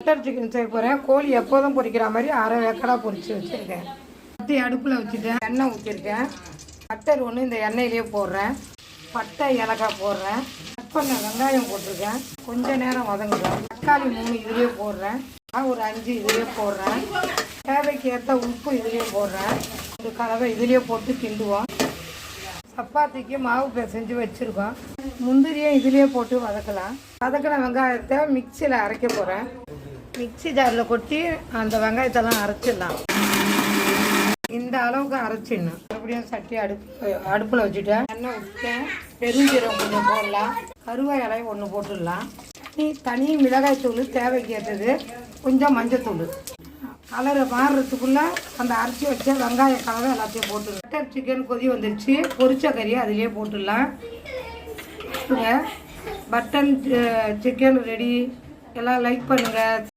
Butter chicken செய்ய போகிறேன். கோழி எப்போதும் பொரிக்கிற மாதிரி அரை வேக்கடாக பொரித்து வச்சுருக்கேன். பட்டி அடுப்பில் வச்சுட்டேன். எண்ணெய் ஊற்றிருக்கேன். பட்டர் ஒன்று இந்த எண்ணெயிலே போடுறேன். பட்டை ஏலக்காய் போடுறேன். கட் பண்ண வெங்காயம் போட்டிருக்கேன். கொஞ்சம் நேரம் வதங்குறேன். தக்காளி 3 இதுலேயே போடுறேன். ஒரு 5 இதுலேயே போடுறேன். தேவைக்கு ஏற்ற உப்பு இதுலேயே போடுறேன். ஒரு கலவை இதுலேயே போட்டு கிண்டுவோம். சப்பாத்திக்கு மாவு பிசைஞ்சு வச்சுருக்கோம். முந்திரியை இதுலேயே போட்டு வதக்கலாம். வதக்கின வெங்காயத்தை மிக்சியில் அரைக்க போகிறேன். மிக்சி ஜாரில் கொட்டி அந்த வெங்காயத்தெல்லாம் அரைச்சிடலாம். இந்த அளவுக்கு அரைச்சிடணும். மறுபடியும் சட்டி அடுப்பில் வச்சுட்டேன். எண்ணெய் விட்டேன். பெருஞ்சீரகம் கொஞ்சம் போடலாம். கருவேப்பிலை 1 போட்டுடலாம். தனி மிளகாய் தூள் தேவைக்கு ஏற்றது. கொஞ்சம் மஞ்சத்தூள். கலரை மாறுறதுக்குள்ளே அந்த அரைச்சி வச்ச வெங்காய கலவை எல்லாத்தையும் போட்டுடலாம். பட்டர் சிக்கன் கொதி வந்துருச்சு. பொரிச்ச கறியை அதிலே போட்டுடலாம். Button chicken ready. எல்லாம் லைக் பண்ணுங்கள்.